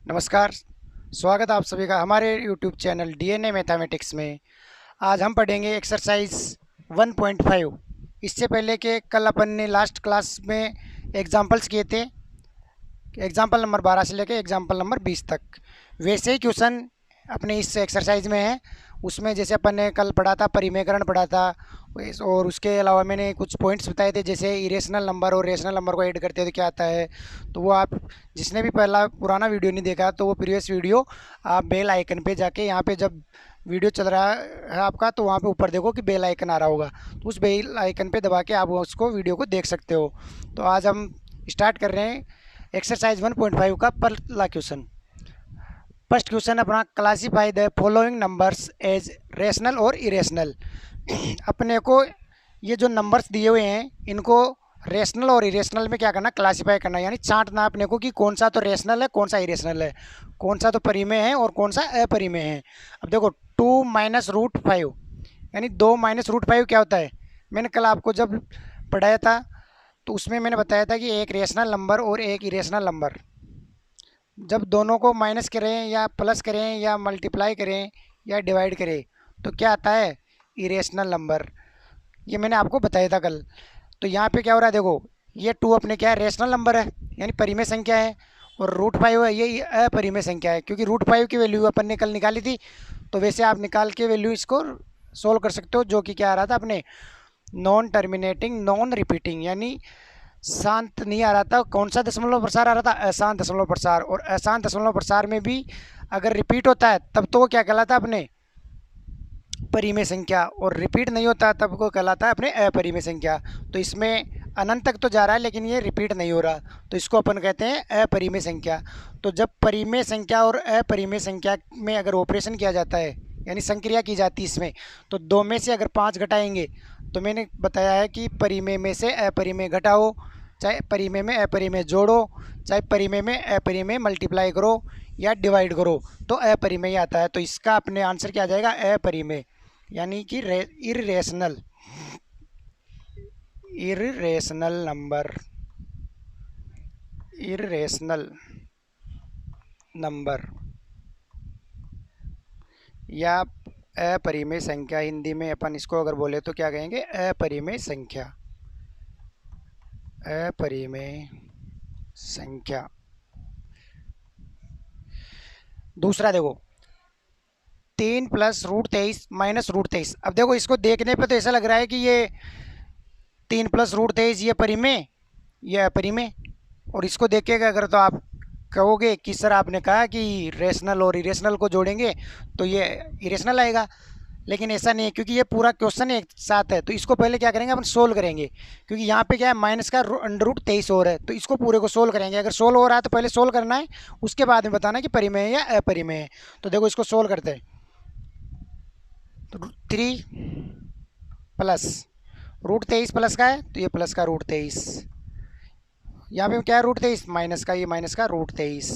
नमस्कार। स्वागत है आप सभी का हमारे यूट्यूब चैनल डीएनए मैथमेटिक्स में। आज हम पढ़ेंगे एक्सरसाइज 1.5। इससे पहले के कल अपन ने लास्ट क्लास में एग्जाम्पल्स किए थे, एग्जाम्पल नंबर 12 से लेके एग्जाम्पल नंबर 20 तक। वैसे ही क्वेश्चन अपने इस एक्सरसाइज में है। उसमें जैसे अपन ने कल पढ़ा था परिमेयकरण पढ़ा था, और उसके अलावा मैंने कुछ पॉइंट्स बताए थे, जैसे इरेशनल नंबर और रेशनल नंबर को ऐड करते हैं तो क्या आता है। तो वो आप जिसने भी पहला पुराना वीडियो नहीं देखा तो वो प्रीवियस वीडियो आप बेल आइकन पे जाके, यहाँ पे जब वीडियो चल रहा है आपका तो वहाँ पे ऊपर देखो कि बेल आइकन आ रहा होगा, तो उस बेल आइकन पे दबा के आप उसको वीडियो को देख सकते हो। तो आज हम स्टार्ट कर रहे हैं एक्सरसाइज 1.5 का पहला क्वेश्चन। फर्स्ट क्वेश्चन अपना, classify the following numbers as rational और इरेशनल। अपने को ये जो नंबर्स दिए हुए हैं इनको रेशनल और इरेशनल में क्या करना, क्लासीफाई करना, यानी छांटना अपने को कि कौन सा तो रेशनल है, कौन सा इरेशनल है, कौन सा तो परिमेय है और कौन सा अपरिमेय है। अब देखो 2 माइनस रूट 5 यानी 2 माइनस रूट 5 क्या होता है। मैंने कल आपको जब पढ़ाया था तो उसमें मैंने बताया था कि एक रेशनल नंबर और एक इरेशनल नंबर जब दोनों को माइनस करें या प्लस करें या मल्टीप्लाई करें या डिवाइड करें तो क्या आता है, इरेशनल नंबर। ये मैंने आपको बताया था कल। तो यहाँ पे क्या हो रहा है, देखो ये 2 अपने क्या है, रेशनल नंबर है यानी परिमेय संख्या है, और रूट 5 है ये अपरिमेय संख्या है, क्योंकि रूट 5 की वैल्यू अपन ने कल निकाली थी। तो वैसे आप निकाल के वैल्यू इसको सोल्व कर सकते हो, जो कि क्या आ रहा था अपने नॉन टर्मिनेटिंग नॉन रिपीटिंग, यानी शांत नहीं आ रहा था। कौन सा दशमलव प्रसार आ रहा था, अशांत दशमलव प्रसार। और अशांत दशमलव प्रसार में भी अगर रिपीट होता है तब तो वो क्या कहलाता है अपने परिमेय संख्या, और रिपीट नहीं होता तब को कहलाता है अपने अपरिमेय संख्या। तो इसमें अनंत तक तो जा रहा है लेकिन ये रिपीट नहीं हो रहा, तो इसको अपन कहते हैं अपरिमेय संख्या। तो जब परिमेय संख्या और अपरिमेय संख्या में अगर ऑपरेशन किया जाता है यानी संक्रिया की जाती है इसमें, तो 2 में से अगर 5 घटाएंगे तो मैंने बताया है कि परिमेय में से अपरिमेय घटाओ, चाहे परिमेय में अपरिमेय जोड़ो, चाहे परिमेय में अपरिमेय मल्टीप्लाई करो या डिवाइड करो, तो अपरिमेय आता है। तो इसका अपने आंसर क्या आ जाएगा, अपरिमेय, यानी कि irrational irrational number, irrational number या अपरिमेय संख्या। हिंदी में अपन इसको अगर बोले तो क्या कहेंगे, अपरिमेय संख्या, अपरिमेय संख्या। दूसरा देखो 3 प्लस रूट 23 माइनस रूट 23। अब देखो इसको देखने पे तो ऐसा लग रहा है कि ये 3 प्लस रूट 23 ये परिमेय, ये अपरिमेय। और इसको देख के अगर तो आप कहोगे कि सर आपने कहा कि रेशनल और इरेशनल को जोड़ेंगे तो ये इरेशनल आएगा, लेकिन ऐसा नहीं है, क्योंकि ये पूरा क्वेश्चन एक साथ है। तो इसको पहले क्या करेंगे अपन, सोल्व करेंगे, क्योंकि यहाँ पे क्या है माइनस का अंडर रूट 23 और है, तो इसको पूरे को सोल्व करेंगे। अगर सोल्व हो रहा है तो पहले सोल्व करना है, उसके बाद में बताना है कि परिमेय है या अपरिमेय है। तो देखो इसको सोल्व करते हैं। तो 3 प्लस रूट 23 प्लस का है तो ये प्लस का रूट 23, यहाँ पे क्या है रूट 23 माइनस का, ये माइनस का रूट 23,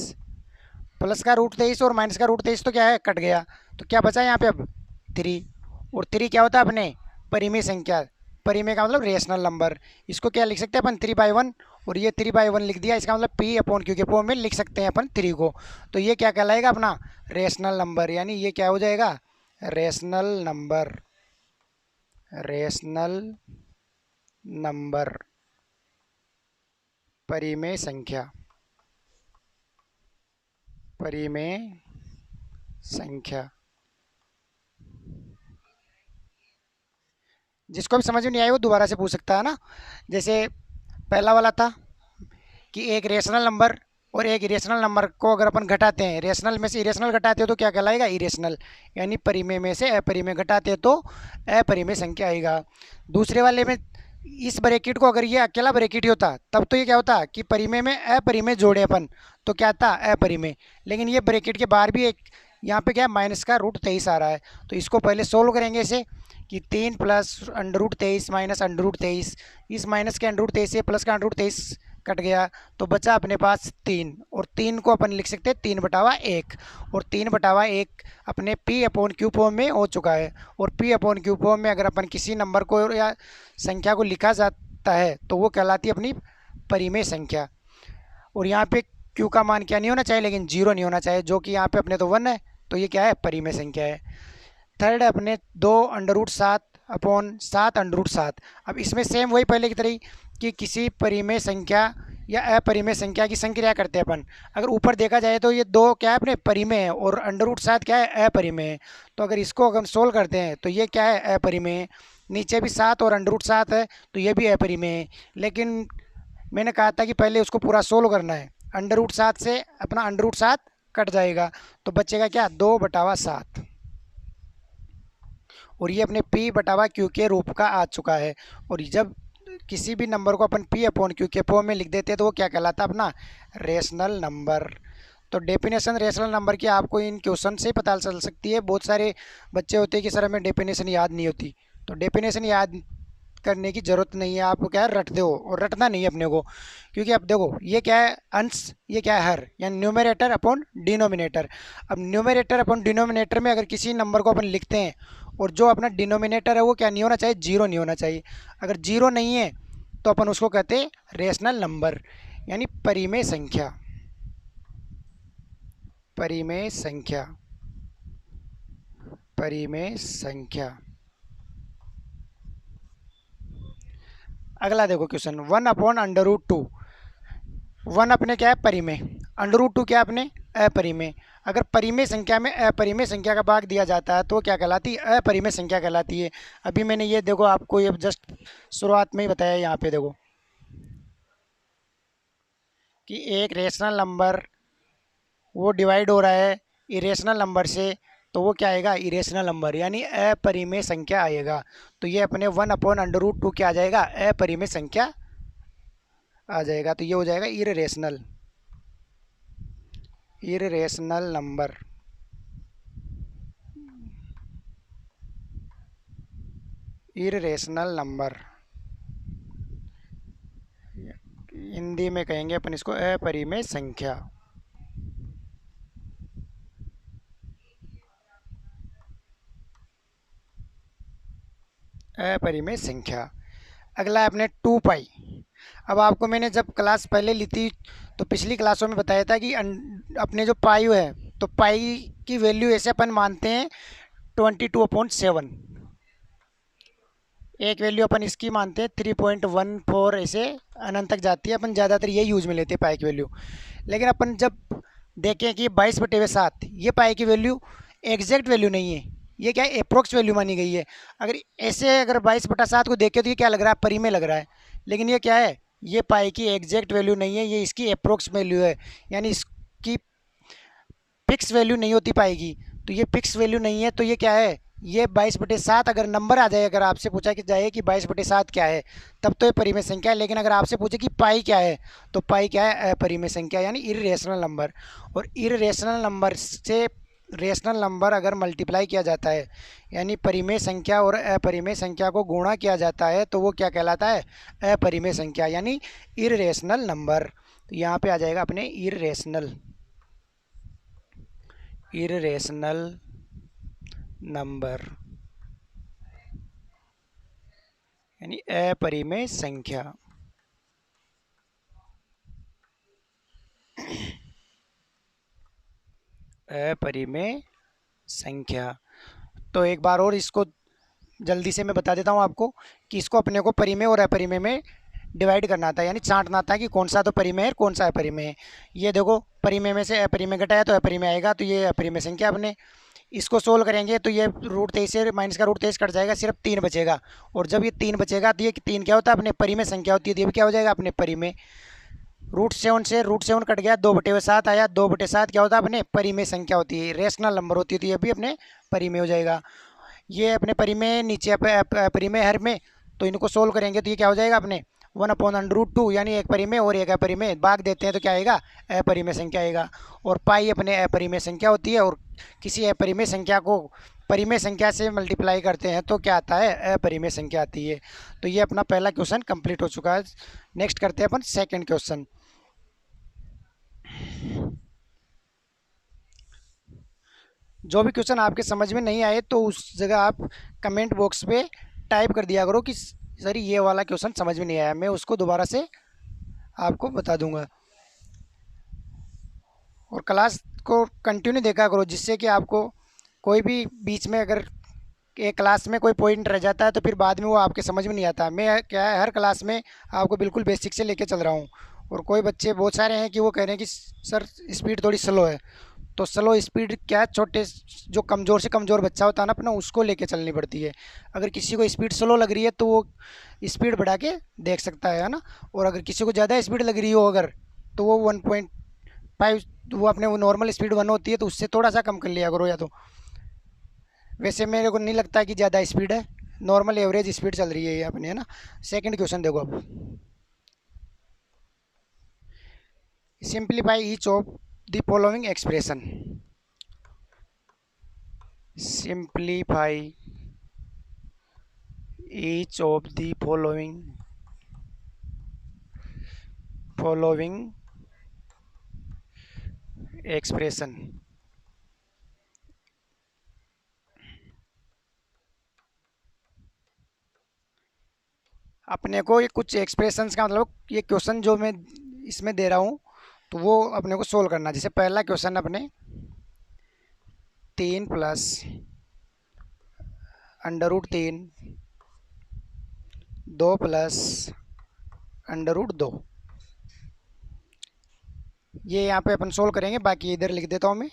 प्लस का रूट 23 और माइनस का रूट 23 तो क्या है, कट गया। तो क्या बचा यहाँ पे अब 3, और 3 क्या होता है अपने परिमेय संख्या। परिमेय का मतलब रेशनल नंबर। इसको क्या लिख सकते हैं अपन 3/1, और ये 3/1 लिख दिया, इसका मतलब पी अपॉन क्यू के फॉर्म में लिख सकते हैं अपन 3 को। तो ये क्या कहलाएगा अपना रेशनल नंबर, यानी ये क्या हो जाएगा, रेशनल नंबर, रेशनल नंबर, परिमेय संख्या, परिमेय संख्या। जिसको भी समझ में नहीं आया वो दोबारा से पूछ सकता है ना। जैसे पहला वाला था कि एक रेशनल नंबर और एक इरेशनल नंबर को अगर अपन घटाते हैं, रेशनल में से इरेशनल घटाते हैं तो क्या कहलाएगा, इरेशनल, यानी परिमेय में से अपरिमेय घटाते हैं तो अपरिमेय संख्या आएगा। दूसरे वाले में इस ब्रैकेट को अगर ये अकेला ब्रैकेट ही होता तब तो ये क्या होता कि परिमेय में अपरिमेय जोड़े अपन तो क्या था, अपरिमेय। लेकिन ये ब्रैकेट के बाहर भी एक यहाँ पे क्या है माइनस का रूट 23 आ रहा है, तो इसको पहले सोल्व करेंगे इसे कि 3 plus under root 23 minus under root 23, इस माइनस के अंडर रूट 23 से प्लस का अंडर रूट 23 कट गया, तो बचा अपने पास 3, और 3 को अपन लिख सकते हैं 3/1, और 3/1 अपने पी अपॉन क्यू फॉर्म में हो चुका है। और पी अपॉन क्यू फॉर्म में अगर अपन किसी नंबर को या संख्या को लिखा जाता है तो वो कहलाती है अपनी परिमेय संख्या। और यहाँ पे क्यू का मान क्या नहीं होना चाहिए, लेकिन जीरो नहीं होना चाहिए, जो कि यहाँ पे अपने तो 1 है, तो ये क्या है, परिमेय संख्या है। थर्ड अपने 2√7/7 अब इसमें सेम वही पहले की तरह ही कि किसी परिमेय संख्या या अपरिमेय संख्या की संक्रिया करते हैं अपन। अगर ऊपर देखा जाए तो ये दो क्या है, अपने परिमेय है, और √7 क्या है, अपरिमेय है। तो अगर इसको अगर हम सोल्व करते हैं तो ये क्या है, अपरिमेय है। नीचे भी 7 और √7 है, तो ये भी अपरिमेय है। लेकिन मैंने कहा था कि पहले उसको पूरा सोल्व करना है। √7 से अपना √7 कट जाएगा, तो बचेगा क्या, 2/7। और ये अपने P बटावा Q के रूप का आ चुका है। और जब किसी भी नंबर को अपन P अपॉन Q के फॉर्म में लिख देते हैं तो वो क्या कहलाता है, अपना रेशनल नंबर। तो डेफिनेशन रेशनल नंबर की आपको इन क्वेश्चन से ही पता चल सकती है। बहुत सारे बच्चे होते हैं कि सर हमें डेफिनेशन याद नहीं होती, तो डेफिनेशन याद करने की ज़रूरत नहीं है, आपको क्या है, रट दो, और रटना नहीं है अपने को। क्योंकि अब देखो ये क्या है, अंश, ये क्या है, हर, यानी न्यूमरेटर अपॉन डिनोमिनेटर। अब न्यूमरेटर अपॉन डिनोमिनेटर में अगर किसी नंबर को अपन लिखते हैं और जो अपना डिनोमिनेटर है वो क्या नहीं होना चाहिए, जीरो नहीं होना चाहिए। अगर जीरो नहीं है तो अपन उसको कहते हैं रेशनल नंबर, यानी परिमेय संख्या। परिमेय संख्या, परिमेय संख्या। अगला देखो क्वेश्चन, 1/√2। 1 अपने क्या है, परिमेय, √2 क्या है अपने, अपरिमेय। अगर परिमेय संख्या में अपरिमेय संख्या का भाग दिया जाता है तो वो क्या कहलाती है, अपरिमेय संख्या कहलाती है। अभी मैंने ये देखो आपको ये जस्ट शुरुआत में ही बताया, यहाँ पे देखो कि एक रेशनल नंबर वो डिवाइड हो रहा है इरेशनल नंबर से, तो वो क्या आएगा, इरेशनल नंबर, यानी अपरिमेय संख्या आएगा। तो ये अपने 1/√2 क्या आ जाएगा, अपरिमेय संख्या आ जाएगा। तो ये हो जाएगा irrational, irrational number, irrational number. Hindi में कहेंगे अपन इसको अपरिमेय संख्या। अपरिमेय संख्या। अगला है अपने 2 पाई। अब आपको मैंने जब क्लास पहले ली थी तो पिछली क्लासों में बताया था कि अपने जो पाई है, तो पाई की वैल्यू ऐसे अपन मानते हैं 22/7। एक वैल्यू अपन इसकी मानते हैं 3.14, ऐसे अनंत तक जाती है। अपन ज़्यादातर ये यूज में लेते हैं पाई की वैल्यू। लेकिन अपन जब देखें कि 22/7 ये पाई की वैल्यू एग्जैक्ट वैल्यू नहीं है, ये क्या है, अप्रोक्स वैल्यू मानी गई है। अगर ऐसे अगर 22/7 को देखें तो ये क्या लग रहा है, परिमेय लग रहा है। लेकिन ये क्या है, ये पाई की एग्जैक्ट वैल्यू नहीं है, ये इसकी अप्रोक्स वैल्यू है, यानी इसकी फिक्स वैल्यू नहीं होती पाएगी। तो ये फिक्स वैल्यू नहीं है, तो ये क्या है, ये 22/7 अगर नंबर आ जाए, अगर आपसे पूछा कि जाए कि 22/7 क्या है, तब तो ये परिमेय संख्या है। लेकिन अगर आपसे पूछे कि पाई क्या है, तो पाई क्या है, अपरिमेय संख्या, यानी इर्रेशनल नंबर। और इर्रेशनल नंबर से रेशनल नंबर अगर मल्टीप्लाई किया जाता है, यानी परिमेय संख्या और अपरिमेय संख्या को गुणा किया जाता है, तो वो क्या कहलाता है, अपरिमेय संख्या, यानी इर्रेशनल नंबर। तो यहाँ पे आ जाएगा अपने इर्रेशनल, इरेशनल नंबर, यानी अपरिमेय संख्या। अपरिमेय संख्या। तो एक बार और इसको जल्दी से मैं बता देता हूँ आपको कि इसको अपने को परिमेय और अपरिमेय में डिवाइड करना था, यानी छांटना था कि कौन सा तो परिमेय है कौन सा अपरिमेय है। ये देखो परिमेय में से अपरिमेय घटाया तो अपरिमेय आएगा, तो ये अपरिमेय संख्या अपने इसको सोल्व करेंगे तो ये √23 से माइनस का √23 कट जाएगा, सिर्फ 3 बचेगा। और जब ये 3 बचेगा तो ये 3 क्या होता है, अपने परिमेय संख्या होती है, तो ये भी क्या हो जाएगा, अपने परिमेय। √7 से √7 कट गया, 2/7 आया, 2/7 क्या होता है, अपने परिमेय संख्या होती है, रेशनल नंबर होती है, तो ये भी अपने परिमेय हो जाएगा। ये अपने परिमेय नीचे परिमेय हर में, तो इनको सोल्व करेंगे तो ये क्या हो जाएगा, अपने 1/√2, यानी एक परिमेय और एक अपरिमेय भाग देते हैं तो क्या आएगा, अपरिमेय संख्या आएगा। और पाई अपने अपरिमेय संख्या होती है, और किसी अपरिमेय संख्या को परिमेय संख्या से मल्टीप्लाई करते हैं तो क्या आता है, अपरिमेय संख्या आती है। तो ये अपना पहला क्वेश्चन कंप्लीट हो चुका है। नेक्स्ट करते हैं अपन सेकंड क्वेश्चन। जो भी क्वेश्चन आपके समझ में नहीं आए तो उस जगह आप कमेंट बॉक्स पे टाइप कर दिया करो कि सर ये वाला क्वेश्चन समझ में नहीं आया, मैं उसको दोबारा से आपको बता दूंगा। और क्लास को कंटिन्यू देखा करो, जिससे कि आपको कोई भी बीच में अगर एक क्लास में कोई पॉइंट रह जाता है तो फिर बाद में वो आपके समझ में नहीं आता। मैं क्या है, हर क्लास में आपको बिल्कुल बेसिक से लेके चल रहा हूँ। और कोई बच्चे बहुत सारे हैं कि वो कह रहे हैं कि सर स्पीड थोड़ी स्लो है, तो स्लो स्पीड क्या, छोटे जो कमज़ोर से कमज़ोर बच्चा होता है ना अपना, उसको लेके चलनी पड़ती है। अगर किसी को स्पीड स्लो लग रही है तो वो स्पीड बढ़ा के देख सकता है ना। और अगर किसी को ज़्यादा स्पीड लग रही हो अगर, तो वो 1.5, वो अपने वो नॉर्मल स्पीड 1 होती है तो उससे थोड़ा सा कम कर लिया करो। या तो वैसे मेरे को नहीं लगता कि ज़्यादा स्पीड है, नॉर्मल एवरेज स्पीड चल रही है ये अपनी, है ना। सेकंड क्वेश्चन देखो अब, simplify each of the following expression. Simplify each of the following expression. अपने को ये कुछ एक्सप्रेशंस का मतलब, ये क्वेश्चन जो मैं इसमें दे रहा हूँ तो वो अपने को सोल्व करना। जैसे पहला क्वेश्चन अपने 3 + √3 2 + √2, ये यहाँ पे अपन सोल्व करेंगे, बाकी इधर लिख देता हूँ मैं।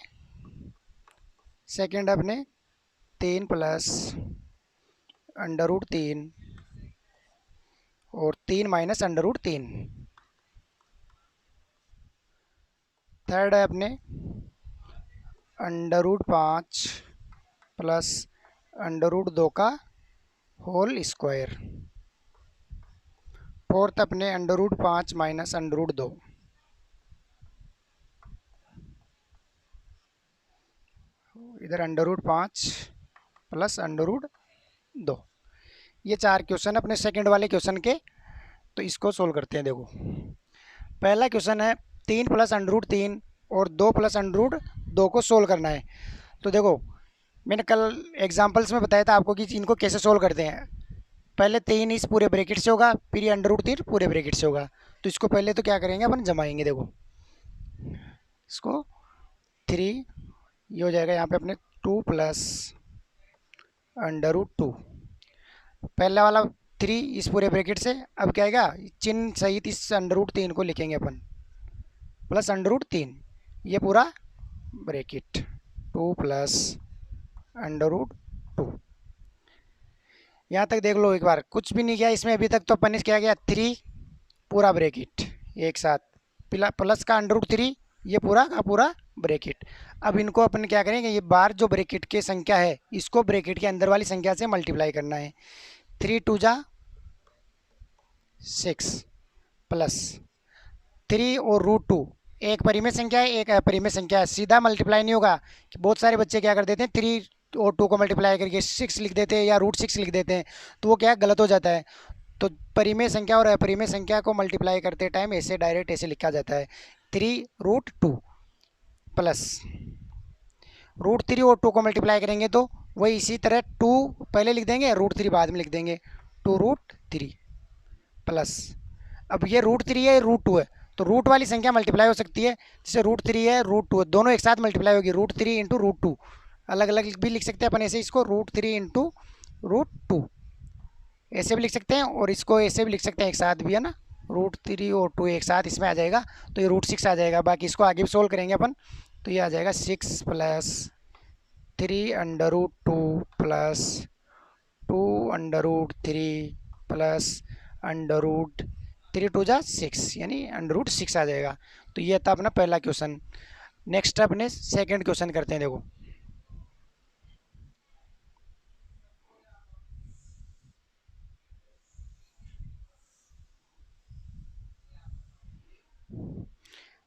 सेकंड अपने 3 + √3 और 3 - √3। थर्ड है अपने √5 प्लस √2 का होल स्क्वायर। फोर्थ अपने √5 - √2। इधर √5 प्लस √2। ये चार क्वेश्चन अपने सेकंड वाले क्वेश्चन के। तो इसको सोल्व करते हैं। देखो पहला क्वेश्चन है 3 + √3 और 2 + √2 को सोल्व करना है। तो देखो मैंने कल एग्जांपल्स में बताया था आपको कि इनको कैसे सोल्व करते हैं। पहले 3 इस पूरे ब्रैकेट से होगा, फिर ये √3 पूरे ब्रैकेट से होगा। तो इसको पहले तो क्या करेंगे अपन, जमाएंगे। देखो इसको 3, ये हो जाएगा यहाँ पे अपने 2 + √2। पहला वाला 3 इस पूरे ब्रैकेट से, अब क्या आएगा, चिन्ह सहित इस √3 को लिखेंगे अपन, प्लस √3, ये पूरा ब्रैकेट 2 + √2। यहाँ तक देख लो एक बार, कुछ भी नहीं किया इसमें अभी तक। तो अपन ने क्या किया, 3 पूरा ब्रैकेट एक साथ, प्लस का √3, ये पूरा का पूरा ब्रैकेट। अब इनको अपन क्या करेंगे, ये बार जो ब्रैकेट की संख्या है इसको ब्रैकेट के अंदर वाली संख्या से मल्टीप्लाई करना है। 3 × 2 = 6 प्लस 3 और √2, एक परिमेय संख्या है एक अपरिमेय संख्या है, सीधा मल्टीप्लाई नहीं होगा। कि बहुत सारे बच्चे क्या कर देते हैं, 3 और 2 को मल्टीप्लाई करके 6 लिख देते हैं या √6 लिख देते हैं, तो वो क्या गलत हो जाता है। तो परिमेय संख्या और अपरिमेय संख्या को मल्टीप्लाई करते टाइम ऐसे डायरेक्ट ऐसे लिखा जाता है, 3√2 प्लस √3 और 2 को मल्टीप्लाई करेंगे तो वही इसी तरह 2 पहले लिख देंगे, √3 बाद में लिख देंगे, 2√3 प्लस, अब ये √3 है √2 है, तो रूट वाली संख्या मल्टीप्लाई हो सकती है। जैसे √3 है √2 है, दोनों एक साथ मल्टीप्लाई होगी, √3 × √2। अलग अलग भी लिख सकते हैं अपन ऐसे, इसको √3 × √2 ऐसे भी लिख सकते हैं, और इसको ऐसे भी लिख सकते हैं एक साथ भी, है ना। √3 और 2 एक साथ इसमें आ जाएगा तो ये √6 आ जाएगा। बाकी इसको आगे भी सोल्व करेंगे अपन, तो ये आ जाएगा 6 + 3 √2 प्लस 2 √3 प्लस √3 2 = 6, यानी √6 आ जाएगा। तो ये था अपना पहला क्वेश्चन। नेक्स्ट अपने सेकंड क्वेश्चन करते हैं। देखो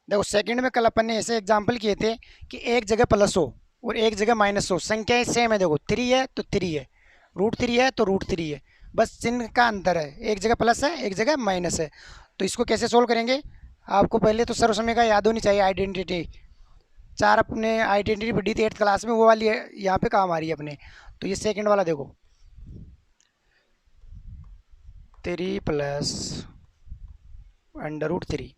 देखो सेकंड में कल अपन ने ऐसे एग्जांपल किए थे कि एक जगह प्लस हो और एक जगह माइनस हो, संख्याएं सेम है। देखो 3 है तो 3 है, √3 है तो √3 है, बस चिन्ह का अंतर है, एक जगह प्लस है एक जगह माइनस है। तो इसको कैसे सोल्व करेंगे, आपको पहले तो सर्व समय का याद होनी चाहिए, आइडेंटिटी। चार अपने आइडेंटिटी पढ़ी थी 8th क्लास में, वो वाली यहाँ पे काम आ रही है अपने। तो ये सेकंड वाला देखो, 3 + √3,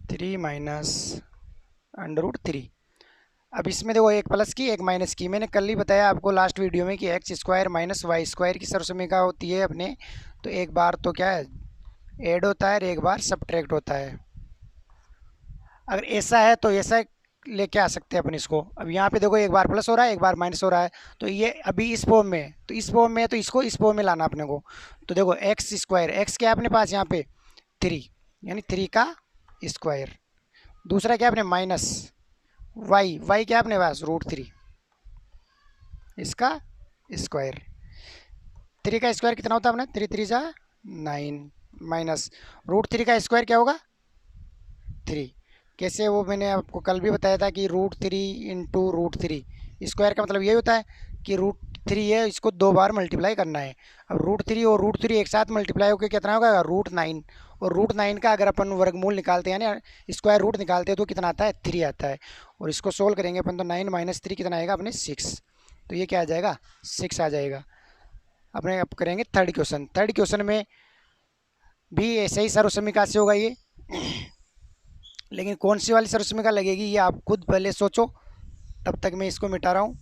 3 - √3। अब इसमें देखो एक प्लस की एक माइनस की, मैंने कल ही बताया आपको लास्ट वीडियो में कि x square minus y square की सर्वसमीका होती है अपने, तो एक बार तो क्या है ऐड होता है और एक बार सब्ट्रैक्ट होता है। अगर ऐसा है तो ऐसा लेके आ सकते हैं अपन इसको। अब यहाँ पे देखो एक बार प्लस हो रहा है एक बार माइनस हो रहा है, तो ये अभी इस फॉर्म में, तो इस फॉर्म में है तो इसको इस फॉर्म में लाना अपने को। तो देखो एक्स स्क्वायर, एक्स क्या है अपने पास यहाँ पे 3, यानी 3 का स्क्वायर। दूसरा क्या है अपने माइनस वाई, वाई क्या है अपने पास √3, इसका स्क्वायर। 3 का स्क्वायर कितना होता है अपने 3 3 जा 9, माइनस √3 का स्क्वायर क्या होगा 3। कैसे, वो मैंने आपको कल भी बताया था कि √3 इंटू √3 स्क्वायर का मतलब यही होता है कि √3 है, इसको 2 बार मल्टीप्लाई करना है। अब √3 और √3 एक साथ मल्टीप्लाई होकर कितना होगा √9, और √9 का अगर अपन वर्गमूल निकालते हैं यानी स्क्वायर रूट निकालते हैं तो कितना आता है 3 आता है। और इसको सोल्व करेंगे अपन तो 9 माइनस 3 कितना आएगा अपने 6, तो ये क्या आ जाएगा 6 आ जाएगा। अपने अब करेंगे थर्ड क्वेश्चन। थर्ड क्वेश्चन में भी ऐसे ही सर्वसमीका से होगा ये, लेकिन कौन सी वाली सर्वसमीका लगेगी ये आप खुद पहले सोचो, तब तक मैं इसको मिटा रहा हूँ।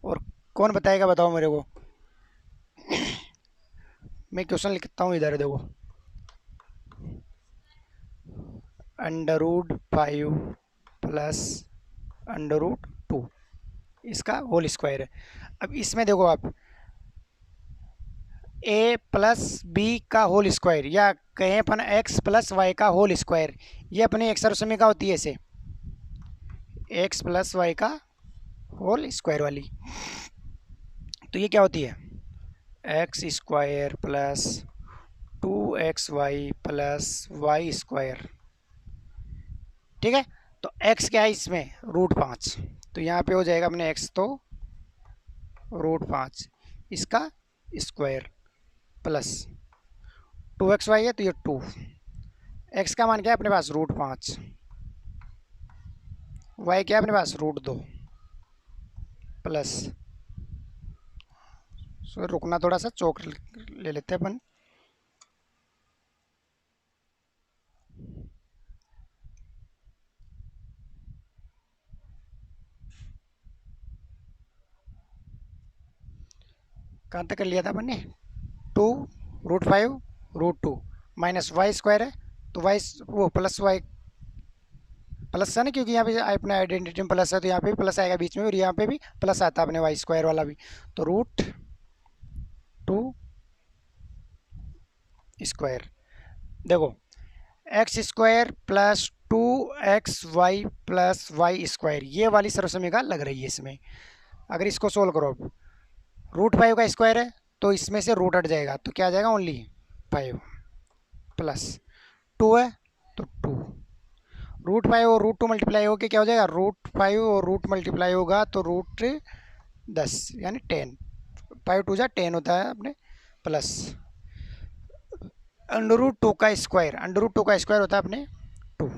और कौन बताएगा बताओ मेरे को। मैं क्वेश्चन लिखता हूँ इधर देखो, √5 प्लस √2 इसका होल स्क्वायर है। अब इसमें देखो आप a प्लस बी का होल स्क्वायर, या कहें अपन x प्लस वाई का होल स्क्वायर, ये अपनी एक सर्वसमीका होती है ऐसे, x प्लस वाई का होल स्क्वायर वाली। तो ये क्या होती है x square plus 2xy plus y square, ठीक है। तो x क्या है इसमें √5, तो यहाँ पे हो जाएगा अपने x तो √5 इसका स्क्वायर प्लस 2xy है तो ये 2, x का मान क्या है अपने पास √5, y क्या है अपने पास √2 प्लस, सो रुकना थोड़ा सा चौक ले लेते हैं अपन। कहाँ तक कर लिया था अपन ने 2 √5 √2 माइनस वाई स्क्वायर है, तो वाई वो प्लस वाई प्लस है ना, क्योंकि यहाँ पे अपने आइडेंटिटी में प्लस है तो यहाँ पे भी प्लस आएगा बीच में, और यहाँ पे भी प्लस आता है अपने वाई स्क्वायर वाला भी, तो √2 स्क्वायर। देखो x square plus 2xy plus y square, ये वाली सर्वसमीका लग रही है इसमें। अगर इसको सोल्व करो √5 का स्क्वायर है तो इसमें से रूट हट जाएगा, तो क्या आ जाएगा ओनली 5 प्लस 2 है तो 2, √5 और √2 मल्टीप्लाई होकर क्या हो जाएगा √5 और रूट मल्टीप्लाई होगा तो √10 यानी 10, 5 2 जा 10 होता है अपने, प्लस √2 का स्क्वायर, √2 का स्क्वायर होता है अपने 2।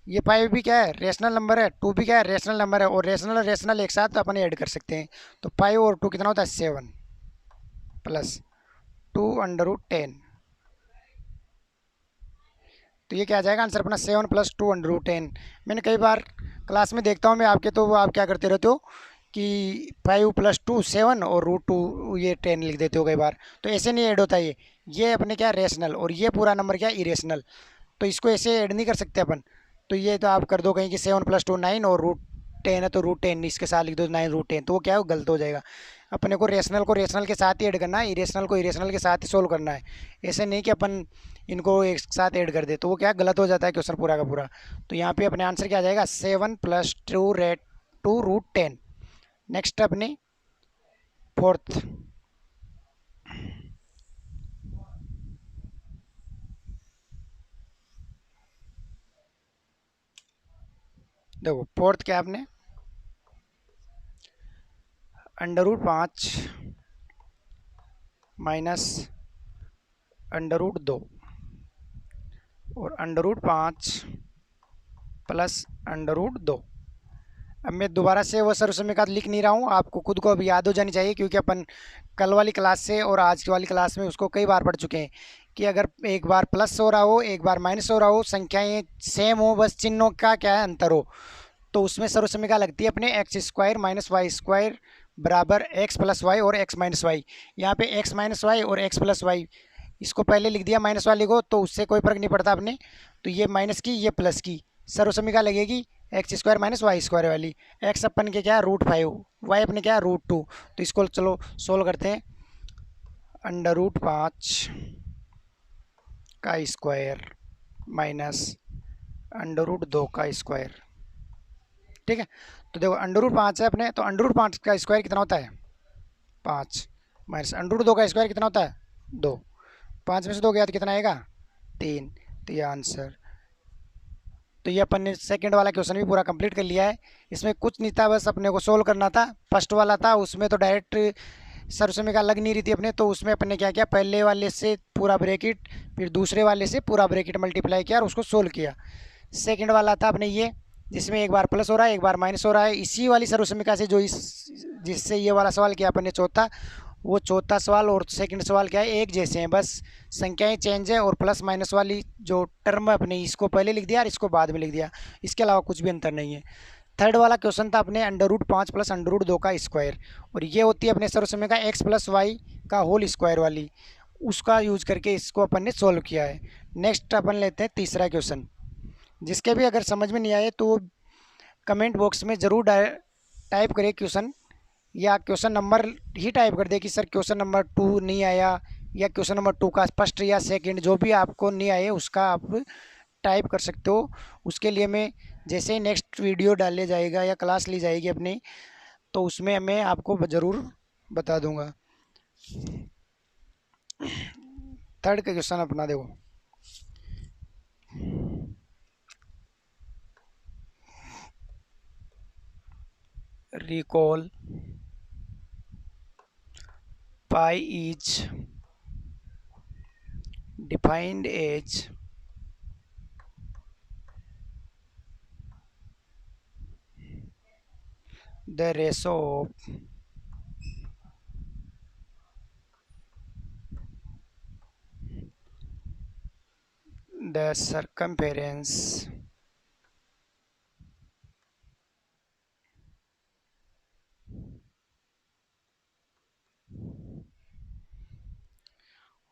ये 5 भी क्या है रेशनल नंबर है, 2 भी क्या है रेशनल नंबर है, और रेशनल रेशनल एक साथ अपन ऐड कर सकते हैं, तो 5 और 2 कितना होता है 7 प्लस 2√10, तो ये क्या आ जाएगा आंसर अपना 7 प्लस 2√10। मैंने कई बार क्लास में देखता हूँ मैं आपके, तो वो आप क्या करते रहते हो कि 5 प्लस 2 7 और √2 ये 10 लिख देते हो कई बार, तो ऐसे नहीं ऐड होता ये अपने क्या रेशनल, और ये पूरा नंबर क्या इरेशनल, तो इसको ऐसे ऐड नहीं कर सकते अपन। तो ये तो आप कर दो कहीं कि 7 प्लस 2 9 और √10 है तो √10 इसके साथ लिख दो 9 √10, तो वो क्या है गलत हो जाएगा। अपने को रेशनल के साथ ही ऐड करना है, इरेशनल को इरेशनल के साथ ही सोल्व करना है, ऐसे नहीं कि अपन इनको एक साथ ऐड कर दे, तो वो क्या गलत हो जाता है क्वेश्चन पूरा का पूरा। तो यहाँ पे अपने आंसर क्या आ जाएगा 7 प्लस 2√10। नेक्स्ट अपनी फोर्थ, देखो फोर्थ क्या आपने √5 माइनस √2 और √5 प्लस √2। अब मैं दोबारा से वो सर्वसमीका लिख नहीं रहा हूँ, आपको खुद को अभी याद हो जानी चाहिए, क्योंकि अपन कल वाली क्लास से और आज की वाली क्लास में उसको कई बार पढ़ चुके हैं कि अगर एक बार प्लस हो रहा हो एक बार माइनस हो रहा हो, संख्याएं सेम हो, बस चिन्हों का क्या है अंतर हो, तो उसमें सर्वसमीका लगती है अपने x square minus y square बराबर एक्स प्लस वाई और एक्स माइनस वाई। यहाँ पे एक्स माइनस वाई और एक्स प्लस वाई, इसको पहले लिख दिया माइनस वाली को, तो उससे कोई फर्क नहीं पड़ता अपने, तो ये माइनस की ये प्लस की सर्वसमीका लगेगी x square minus y square वाली। एक्स अपन के क्या है √5, वाई अपने क्या है √2, तो इसको चलो सोल्व करते हैं। √5 का स्क्वायर माइनस √2 का स्क्वायर। ठीक है, तो देखो √5 है अपने, तो √5 का स्क्वायर कितना होता है 5, माइनस √2 का स्क्वायर कितना होता है 2, 5 में से 2 गया तो कितना आएगा 3, तो ये आंसर। तो ये अपन ने सेकंड वाला क्वेश्चन भी पूरा कंप्लीट कर लिया है। इसमें कुछ नहीं था, बस अपने को सोल्व करना था। फर्स्ट वाला था उसमें तो डायरेक्ट सर्वसमीका लग नहीं रही थी अपने, तो उसमें अपन ने क्या किया, पहले वाले से पूरा ब्रैकेट फिर दूसरे वाले से पूरा ब्रैकेट मल्टीप्लाई किया और उसको सोल्व किया। सेकंड वाला था अपने ये, जिसमें एक बार प्लस हो रहा है एक बार माइनस हो रहा है, इसी वाली सर्वसमीका से जो इस जिससे ये वाला सवाल किया अपन ने चौथा, वो चौथा सवाल और सेकंड सवाल क्या है एक जैसे हैं, बस संख्याएं चेंज है और प्लस माइनस वाली जो टर्म है अपने इसको पहले लिख दिया और इसको बाद में लिख दिया, इसके अलावा कुछ भी अंतर नहीं है। थर्ड वाला क्वेश्चन था अपने √5 प्लस √2 का स्क्वायर, और ये होती है अपने सर्वसमीका एक्स प्लस वाई का होल स्क्वायर वाली, उसका यूज करके इसको अपन ने सोल्व किया है। नेक्स्ट अपन लेते हैं तीसरा क्वेश्चन। जिसके भी अगर समझ में नहीं आए तो कमेंट बॉक्स में ज़रूर टाइप करें क्वेश्चन, या क्वेश्चन नंबर ही टाइप कर दे कि सर क्वेश्चन नंबर 2 नहीं आया, या क्वेश्चन नंबर 2 का फर्स्ट या सेकंड जो भी आपको नहीं आए उसका आप टाइप कर सकते हो। उसके लिए मैं जैसे ही नेक्स्ट वीडियो डाले जाएगा या क्लास ली जाएगी अपनी, तो उसमें मैं आपको ज़रूर बता दूंगा। थर्ड का क्वेश्चन अपना देखो, recall pi is defined as the ratio of the circumference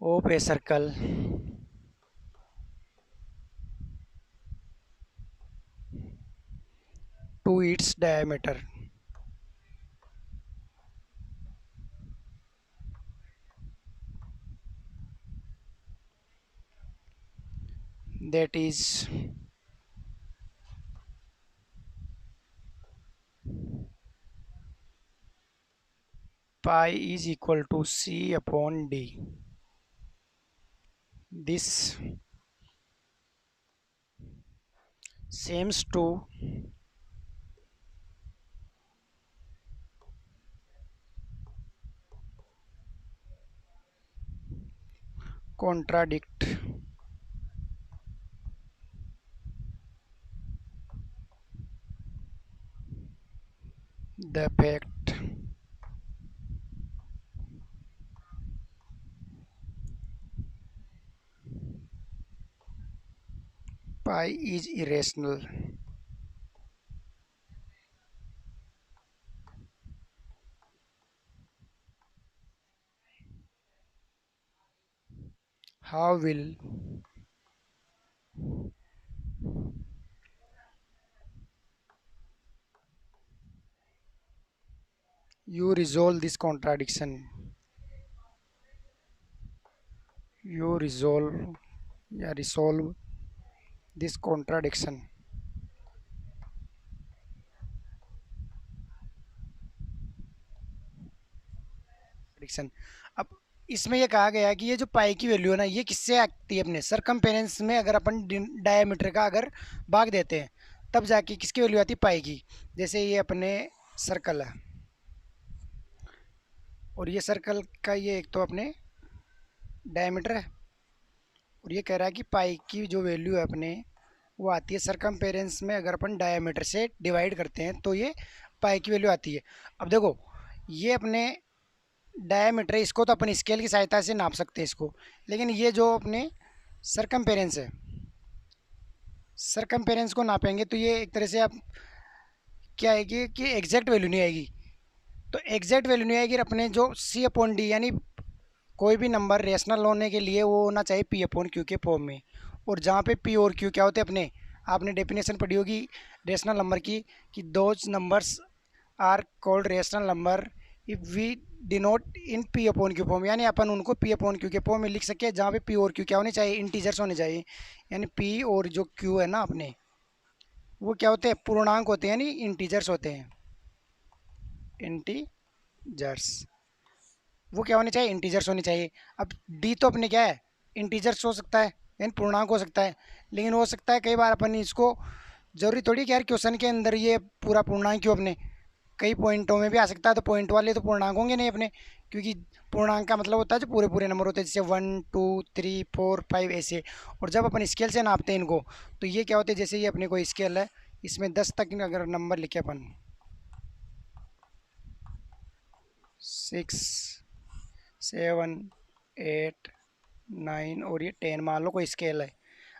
of a circle to its diameter, that is pi is equal to c upon d. This seems to contradict the fact pi is irrational. How will you resolve this contradiction? You resolve this contradiction. अब इसमें ये कहा गया है कि ये जो पाई की वैल्यू है ना, ये किससे आती है अपने सरकमपेरेंस में, अगर अपन डायमीटर का अगर भाग देते हैं तब जाके किसकी वैल्यू आती है पाई की। जैसे ये अपने सर्कल है और ये सर्कल का ये एक तो अपने डायमीटर है, और ये कह रहा है कि पाई की जो वैल्यू है अपने वो आती है सरकमपेरेंस में, अगर अपन डायमीटर से डिवाइड करते हैं तो ये पाई की वैल्यू आती है। अब देखो ये अपने डायमीटर है, इसको तो अपन स्केल की सहायता से नाप सकते हैं इसको, लेकिन ये जो अपने सरकमपेरेंस है, सरकमपेरेंस को नापेंगे तो ये एक तरह से आप क्या आएगी कि एग्जैक्ट वैल्यू नहीं आएगी। तो एग्जैक्ट वैल्यू नहीं आएगी, अपने जो सी अपॉन डी यानी कोई भी नंबर रेशनल होने के लिए वो होना चाहिए पी अपॉन क्यू के फॉर्म में। और जहाँ पे पी और क्यू क्या होते हैं अपने, आपने डेफिनेशन पढ़ी होगी रेशनल नंबर की, कि those numbers are called rational number if we denote in p upon q form, यानी अपन उनको पी अपॉन क्यू के फॉर्म में लिख सके, जहाँ पे पी और क्यू क्या होने चाहिए, इंटीजर्स होने चाहिए। यानी पी और जो क्यू है ना अपने, वो क्या होते हैं, पूर्णांक होते हैं, यानी इंटीजर्स होते हैं, इंटीजर्स। वो क्या होने चाहिए, इंटीजर्स होने चाहिए। अब डी तो अपने क्या है, इंटीजर्स हो सकता है यानी पूर्णांक हो सकता है, लेकिन हो सकता है कई बार अपन इसको, जरूरी थोड़ी कि यार क्वेश्चन के अंदर ये पूरा पूर्णांक क्यों, अपने कई पॉइंटों में भी आ सकता है, तो पॉइंट वाले तो पूर्णांक होंगे नहीं अपने, क्योंकि पूर्णांक का मतलब होता है जो पूरे पूरे नंबर होते हैं, जैसे 1 2 3 4 5 ऐसे। और जब अपन स्केल से नापते हैं इनको, तो ये क्या होते हैं, जैसे ये अपने कोई स्केल है, इसमें 10 तक अगर नंबर लिखे अपन, 6 7 8 9 और ये 10 मान लो कोई स्केल है।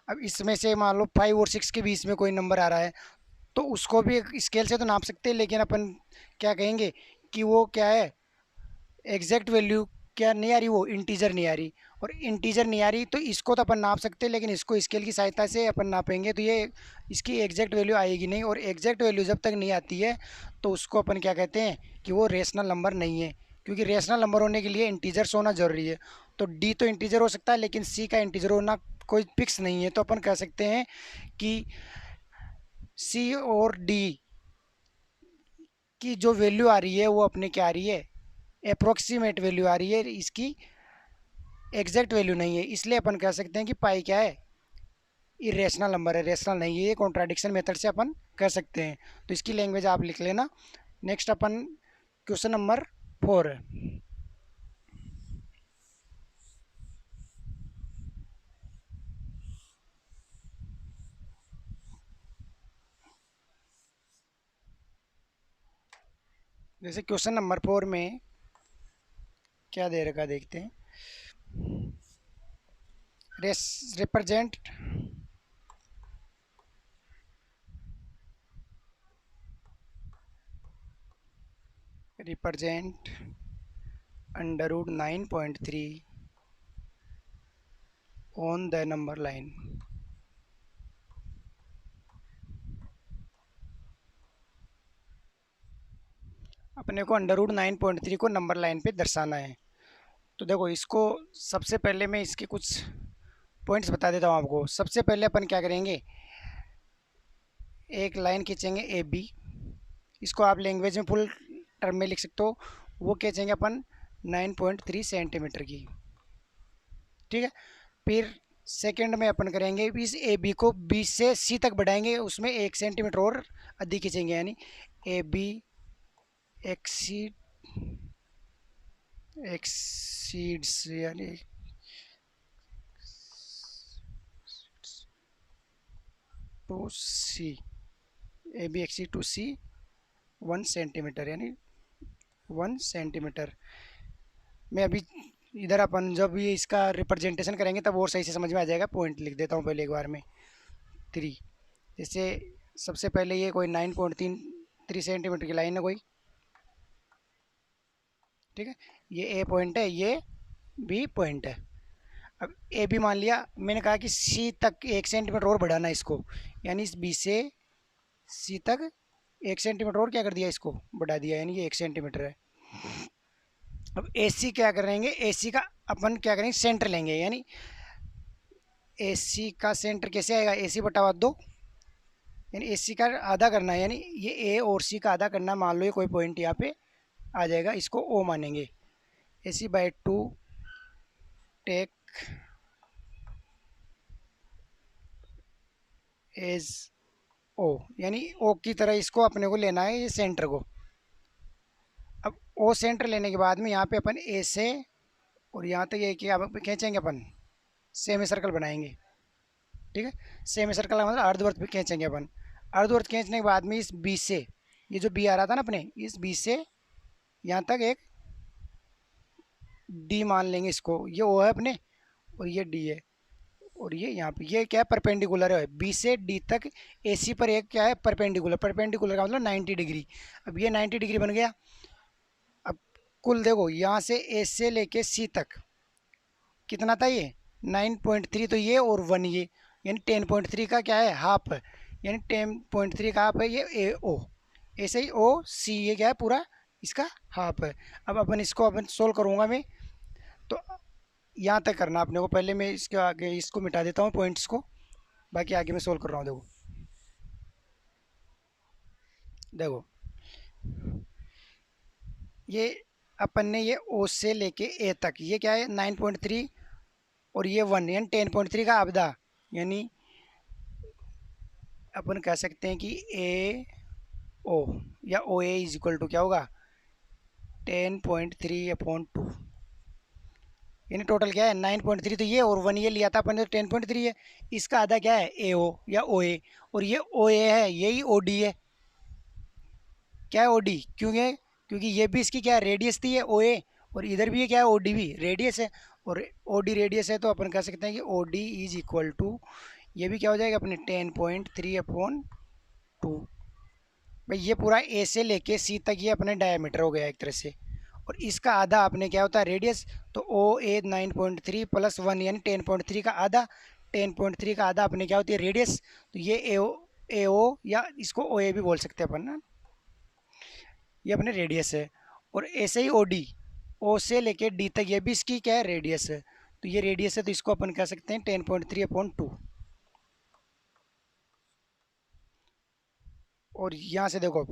अब इसमें से मान लो 5 और 6 के बीच में कोई नंबर आ रहा है, तो उसको भी एक स्केल से तो नाप सकते हैं, लेकिन अपन क्या कहेंगे कि वो क्या है, एग्जैक्ट वैल्यू क्या नहीं आ रही, वो इंटीजर नहीं आ रही। और इंटीजर नहीं आ रही तो इसको तो अपन नाप सकते हैं, लेकिन इसको स्केल की सहायता से अपन नापेंगे तो ये इसकी एग्जैक्ट वैल्यू आएगी नहीं, और एग्जैक्ट वैल्यू जब तक नहीं आती है तो उसको अपन क्या कहते हैं कि वो रेशनल नंबर नहीं है, क्योंकि रेशनल नंबर होने के लिए इंटीजर्स होना ज़रूरी है। तो डी तो इंटीजर हो सकता है, लेकिन सी का इंटीजर होना कोई फिक्स नहीं है, तो अपन कह सकते हैं कि सी और डी की जो वैल्यू आ रही है वो अपने क्या आ रही है, अप्रोक्सीमेट वैल्यू आ रही है, इसकी एग्जैक्ट वैल्यू नहीं है। इसलिए अपन कह सकते हैं कि पाई क्या है, इरेशनल नंबर है, रेशनल नहीं है। ये कॉन्ट्राडिक्शन मेथड से अपन कर सकते हैं, तो इसकी लैंग्वेज आप लिख लेना। नेक्स्ट अपन क्वेश्चन नंबर 4 है। जैसे क्वेश्चन नंबर 4 में क्या दे रखा देखते हैं, represent represent √9.3 on the number line. अपने को √9.3 को नंबर लाइन पे दर्शाना है। तो देखो इसको, सबसे पहले मैं इसके कुछ पॉइंट्स बता देता हूँ आपको। सबसे पहले अपन क्या करेंगे, एक लाइन खींचेंगे ए बी, इसको आप लैंग्वेज में फुल टर्म में लिख सकते हो, वो खींचेंगे अपन 9.3 सेंटीमीटर की, ठीक है। फिर सेकंड में अपन करेंगे इस ए बी को बी से सी तक बढ़ाएंगे, उसमें 1 सेंटीमीटर और अधिक खींचेंगे, यानी ए बी एक्सीड एक्सीड्स यानी to C, A B exceed to C 1 centimeter, यानी 1 सेंटीमीटर। मैं अभी इधर अपन जब ये इसका रिप्रेजेंटेशन करेंगे तब और सही से समझ में आ जाएगा। पॉइंट लिख देता हूँ पहले एक बार में 3। जैसे सबसे पहले ये कोई 9.3 सेंटीमीटर की लाइन है कोई, ठीक है। ये ए पॉइंट है, ये बी पॉइंट है। अब ए बी मान लिया, मैंने कहा कि सी तक 1 सेंटीमीटर और बढ़ाना है इसको, यानी इस बी से सी तक 1 सेंटीमीटर और क्या कर दिया, इसको बढ़ा दिया, यानी ये 1 सेंटीमीटर है। अब ए सी क्या करेंगे, ए सी का अपन क्या करेंगे, सेंटर लेंगे, यानी ए सी का सेंटर कैसे आएगा, ए सी बटा 2, यानी ए सी का आधा करना है, यानी ये ए और सी का आधा करना है। मान लो ये कोई पॉइंट यहाँ पे आ जाएगा, इसको ओ मानेंगे। ए सी बाई 2 टेक एज ओ, यानी ओ की तरह इसको अपने को लेना है ये सेंटर को। अब ओ सेंटर लेने के बाद में यहाँ पे अपन ए से और यहाँ तक ये कि अब खींचेंगे अपन, सेमी सर्कल बनाएंगे, ठीक है। सेमी सर्कल का मतलब अर्धवर्त भी खींचेंगे अपन। अर्धवर्त खींचने के बाद में इस बी से, ये जो बी आ रहा था ना अपने, इस बी से यहाँ तक एक डी मान लेंगे इसको, ये ओ है अपने और ये डी है, और ये यहाँ पे ये क्या है, परपेंडिकुलर है बी से डी तक। ए सी पर एक क्या है, परपेंडिकुलर, परपेंडिकुलर का मतलब 90 डिग्री। अब ये 90 डिग्री बन गया। अब कुल देखो यहाँ से ए से लेके सी तक कितना था ये 9.3, तो ये और 1 ये, यानी 10.3 का क्या है हाफ है, यानी 10.3 का हाफ है ये ए ओ। ऐसे ही ओ सी ये क्या है पूरा इसका हाफ है। अब अपन इसको अपन सोल्व करूँगा मैं, तो यहाँ तक करना अपने को, पहले मैं इसके आगे इसको मिटा देता हूँ पॉइंट्स को, बाकी आगे मैं सोल्व कर रहा हूँ। देखो देखो ये अपन ने ये ओ से लेके ए तक ये क्या है 9.3 और ये 1 यानी 10.3 का आधा, यानी अपन कह सकते हैं कि ए ओ या ओ ए इज इक्वल टू क्या होगा 10.3/2, यानी टोटल क्या है 9.3, तो ये और 1 ये लिया था अपन ने तो 10.3 है, इसका आधा क्या है ए ओ या ओ ए, और ये ओ ए है यही ओ डी है। क्या है ओ डी, क्योंकि क्योंकि ये भी इसकी क्या है रेडियस थी ये ओ ए, और इधर भी ये क्या है ओ डी भी रेडियस है, और ओ डी रेडियस है, तो अपन कह सकते हैं कि O D is equal to ये भी क्या हो जाएगा अपने 10.3/2। भाई ये पूरा ए से लेके सी तक ये अपने डायमीटर हो गया एक तरह से, और इसका आधा आपने क्या होता है रेडियस, तो ओ ए 9.3 प्लस 1 यानी 10.3 का आधा, 10.3 का आधा अपने क्या होती है रेडियस, तो ये ए ओ या इसको ओ ए भी बोल सकते हैं अपन ना, ये अपने रेडियस है। और ऐसे ही ओ डी, ओ से लेके डी तक ये भी इसकी क्या है रेडियस है, तो ये रेडियस है, तो इसको अपन कह सकते हैं 10.3/2। और यहाँ से देखो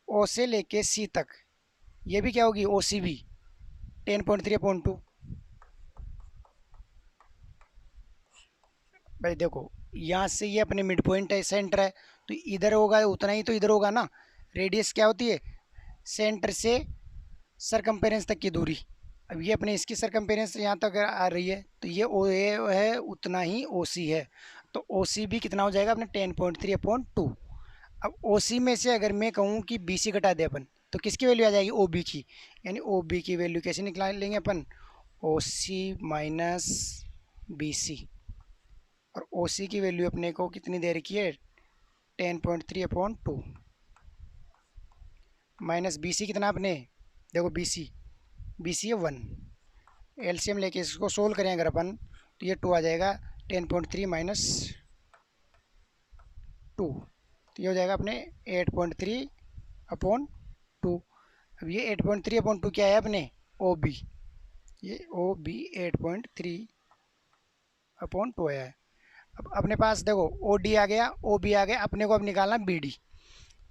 ओ से लेके सी तक ये भी क्या होगी ओ सी भी 10.3/2। भाई देखो यहाँ से ये अपने मिड पॉइंट है सेंटर है, तो इधर होगा उतना ही तो इधर होगा ना। रेडियस क्या होती है सेंटर से सरकम्पेरेंस तक की दूरी। अब ये अपने इसकी सरकम्पेरेंस यहाँ तक आ रही है, तो ये ओ ए है उतना ही ओ सी है, तो ओ सी भी कितना हो जाएगा अपने 10.3/2। अब ओ सी में से अगर मैं कहूँ कि बी सी घटा दे अपन, तो किसकी वैल्यू आ जाएगी ओ बी की, यानी ओ बी की वैल्यू कैसे निकाल लेंगे अपन, ओ सी माइनस बी सी, और ओ सी की वैल्यू अपने को कितनी दे रखी है 10.3/2 माइनस बी सी कितना अपने देखो बी सी है 1, एलसीएम लेके इसको सोल्व करें अगर अपन, तो ये 2 आ जाएगा 10.3 माइनस 2, तो ये हो जाएगा अपने 8.3/2। अब ये 8.3/2 क्या है अपने ओ बी, ये ओ बी 8.3/2 है। अब अपने पास देखो ओ डी आ गया ओ बी आ गया, अपने को अब निकालना बी डी,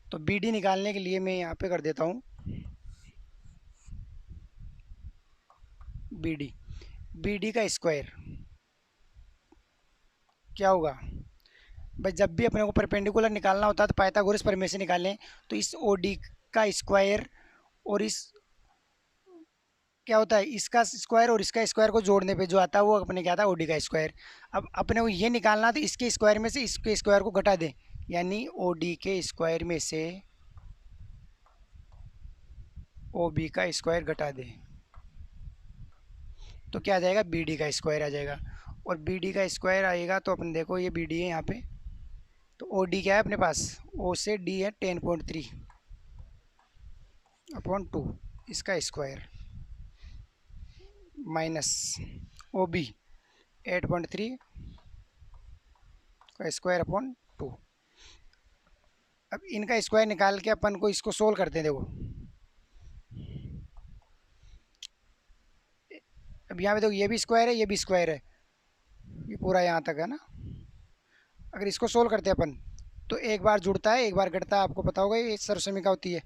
तो बी डी निकालने के लिए मैं यहाँ पे कर देता हूँ बी डी का स्क्वायर क्या होगा। भाई जब भी अपने को परपेंडिकुलर निकालना होता है तो पाइथागोरस प्रमेय से निकालें, तो इस ओ डी का स्क्वायर और इस क्या होता है इसका स्क्वायर और इसका स्क्वायर को जोड़ने पे जो आता है वो अपने क्या था ओडी का स्क्वायर। अब अपने को ये निकालना तो इसके स्क्वायर में से इसके स्क्वायर को घटा दें, यानी ओडी के स्क्वायर में से ओ बी का स्क्वायर घटा दें, तो क्या आ जाएगा बी डी का स्क्वायर आ जाएगा। और बी डी का स्क्वायर आएगा तो अपन देखो ये बी डी है यहाँ पे, तो ओ डी क्या है अपने पास ओ से डी है 10.3/2 इसका स्क्वायर माइनस ओ बी 8.3 का स्क्वायर/2। अब इनका स्क्वायर निकाल के अपन को इसको सोल्व करते हैं। देखो अब यहाँ पे देखो ये भी स्क्वायर है ये भी स्क्वायर है, ये पूरा यहाँ तक है ना। अगर इसको सोल्व करते हैं अपन तो एक बार जुड़ता है एक बार घटता है, आपको पता होगा ये सर्वसमीका होती है।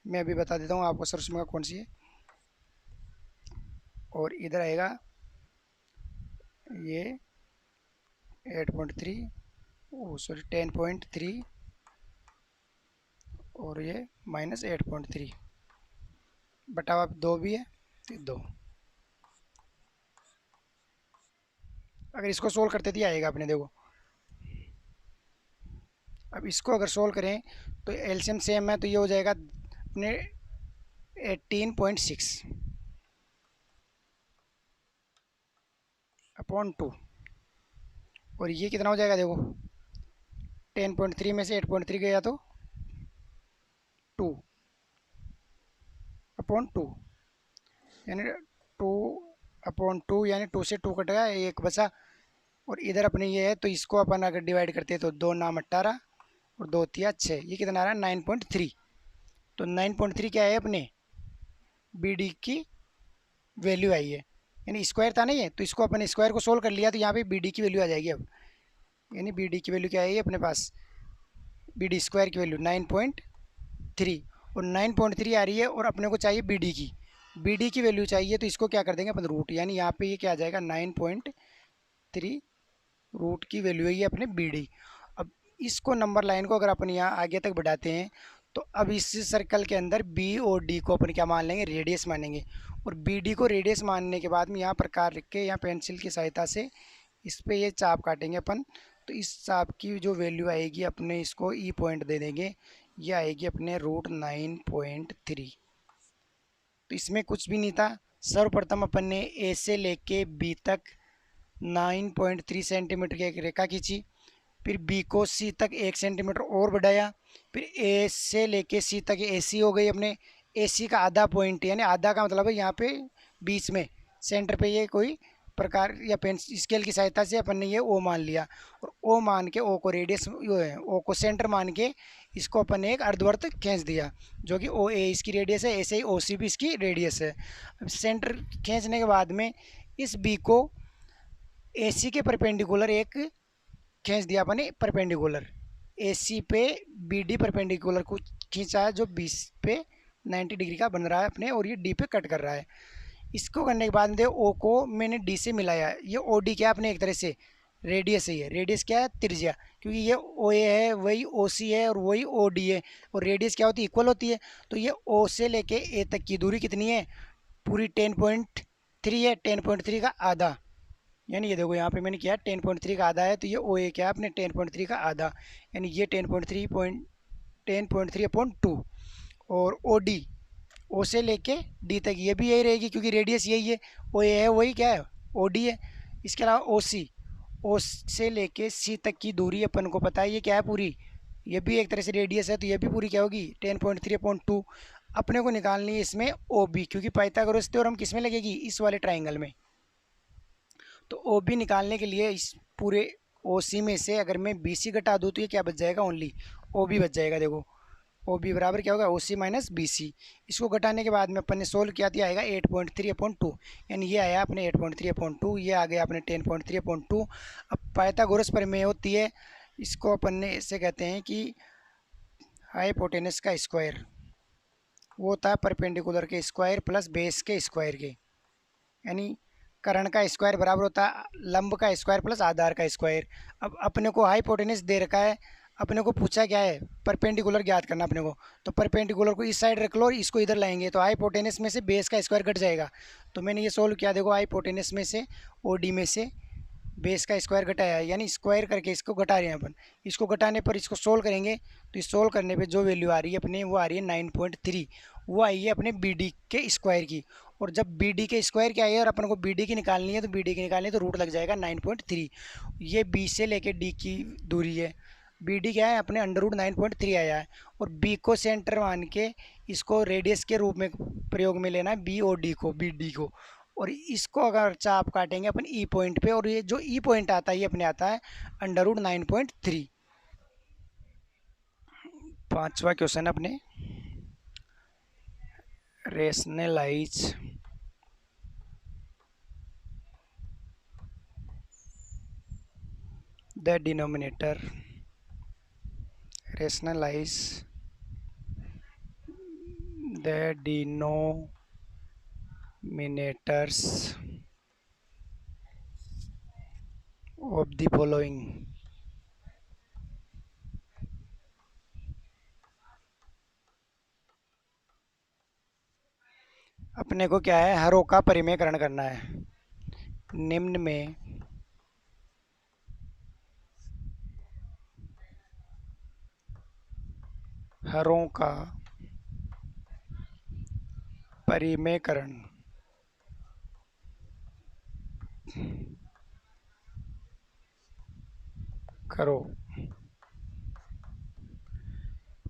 मैं अभी बता देता हूँ आपको सर्वसमीका कौन सी है। और इधर आएगा ये 8.3 ओ सॉरी 10.3 और ये माइनस 8.3 बटा हुआ 2 भी है तो 2। अगर इसको सोल्व करते तो आएगा अपने देखो, अब इसको अगर सोल्व करें तो एलसीएम सेम है, तो ये हो जाएगा अपने 18.6 अपॉन 2। और ये कितना हो जाएगा देखो, 10.3 में से 8.3 गया तो 2 अपॉन 2, यानी 2/2, यानी 2 से 2 कट गया, एक बचा। और इधर अपने ये है, तो इसको अपन अगर डिवाइड करते हैं तो 2 नाम 18 और 2 तिया 6, ये कितना आ रहा है 9.3। तो 9.3 क्या है अपने बी डी की वैल्यू आई है, यानी स्क्वायर था ना ये, तो इसको अपन स्क्वायर को सोल्व कर लिया तो यहाँ पे बी डी की वैल्यू आ जाएगी अब। यानी बी डी की वैल्यू क्या है अपने पास, बी डी स्क्वायर की वैल्यू 9.3, और 9.3 आ रही है, और अपने को चाहिए बी डी की, बी डी की वैल्यू चाहिए, तो इसको क्या कर देंगे अपन रूट, यानी यहाँ पे ये क्या आ जाएगा 9.3 रूट की वैल्यू है ये अपने बी डी। अब इसको नंबर लाइन को अगर अपन यहाँ आगे तक बढ़ाते हैं, तो अब इस सर्कल के अंदर बी और डी को अपन क्या मान लेंगे, रेडियस मानेंगे। और बी डी को रेडियस मानने के बाद में यहाँ प्रकार रख के, यहाँ पेंसिल की सहायता से इस पे ये चाप काटेंगे अपन। तो इस चाप की जो वैल्यू आएगी अपने इसको ई पॉइंट दे देंगे, ये आएगी अपने √9.3। तो इसमें कुछ भी नहीं था, सर्वप्रथम अपन ने ए से लेके बी तक 9.3 सेंटीमीटर की एक रेखा खींची, फिर बी को सी तक 1 सेंटीमीटर और बढ़ाया, फिर ए से लेके सी तक ए सी हो गई अपने, ए सी का आधा पॉइंट, यानी आधा का मतलब है यहाँ पे बीच में सेंटर पे ये कोई प्रकार या पेन स्केल की सहायता से अपन ने ये ओ मान लिया। और ओ मान के ओ को रेडियस, ओ को सेंटर मान के इसको अपन ने एक अर्धवर्त खींच दिया, जो कि ओ ए इसकी रेडियस है, ऐसे ही ओ सी भी इसकी रेडियस है। अब सेंटर खींचने के बाद में इस बी को ए सी के परपेंडिकुलर एक खींच दिया अपने, परपेंडिकुलर ए सी पे बी डी परपेंडिकुलर को खींचा है, जो 20 पे 90 डिग्री का बन रहा है अपने, और ये डी पे कट कर रहा है। इसको करने के बाद में ओ को मैंने डी से मिलाया, ये ओ डी क्या है अपने एक तरह से रेडियस है, ये रेडियस क्या है त्रिज्या, क्योंकि ये ओ ए है वही ओ सी है और वही ओ डी है, और रेडियस क्या होती है इक्वल होती है। तो ये ओ से लेके ए तक की दूरी कितनी है, पूरी 10.3 है, 10.3 का आधा, यानी ये देखो यहाँ पे मैंने किया 10.3 का आधा है, तो ये ओ ए क्या है अपने 10.3 का आधा, यानी ये 10.3 और ओ डी ओ से लेके डी तक ये भी यही रहेगी, क्योंकि रेडियस यही है, ओ ए है वही क्या है ओ डी है। इसके अलावा ओ सी, ओ से लेके सी तक की दूरी अपन को पता है ये क्या है पूरी, ये भी एक तरह से रेडियस है, तो ये भी पूरी क्या होगी 10.3/2। अपने को निकालनी है इसमें ओ बी, क्योंकि पाइथागोरस थ्योरम किस में लगेगी, इस वाले ट्राइंगल में। तो ओ बी निकालने के लिए इस पूरे ओ सी में से अगर मैं बी सी घटा दूँ तो ये क्या बच जाएगा, ओनली ओ बी बच जाएगा। देखो ओ बी बराबर क्या होगा, ओ सी माइनस बी सी। इसको घटाने के बाद में अपन ने सोल्व किया तो आएगा 8.3/2, यानी ये आया अपने 8.3/2, ये आ गया अपने 10.3/2। अब पाइथागोरस प्रमेय होती है, इसको अपन ने ऐसे कहते हैं कि हाइपोटेनस का स्क्वायर वो होता है परपेंडिकुलर के स्क्वायर प्लस बेस के स्क्वायर के, यानी कर्ण का स्क्वायर बराबर होता है लंब का स्क्वायर प्लस आधार का स्क्वायर। अब अपने को हाइपोटेनस दे रखा है, अपने को पूछा क्या है परपेंडिकुलर ज्ञात करना अपने को, तो परपेंडिकुलर को इस साइड रख लो और इसको इधर लाएंगे, तो हाइपोटेनस में से बेस का स्क्वायर घट जाएगा। तो मैंने ये सोल्व किया, देखो हाइपोटेनस में से ओ डी में से बेस का स्क्वायर घटाया है, यानी स्क्वायर करके इसको घटा रहे हैं अपन। इसको घटाने पर इसको सोल्व करेंगे, तो इस सोल्व करने पे जो वैल्यू आ रही है अपने वो आ रही है 9.3, वो आई है अपने बी डी के स्क्वायर की। और जब बी डी के स्क्वायर की आई है और अपन को बी डी की निकालनी है, तो बी डी की निकालनी है तो रूट लग जाएगा 9.3। ये बी से लेके डी की दूरी है, बी डी क्या है अपने √9.3 आया है, और बी को सेंटर मान के इसको रेडियस के रूप में प्रयोग में लेना है बी और डी को, बी डी को। और इसको अगर चाप काटेंगे अपन ई पॉइंट पे, और ये जो ई पॉइंट आता है ये अपने आता है √9.3। पांचवा क्वेश्चन अपने rationalise the denominator, rationalise the denominators of the following. अपने को क्या है हरों का परिमेयकरण करना है। निम्न में हरों का परिमेयकरण करो।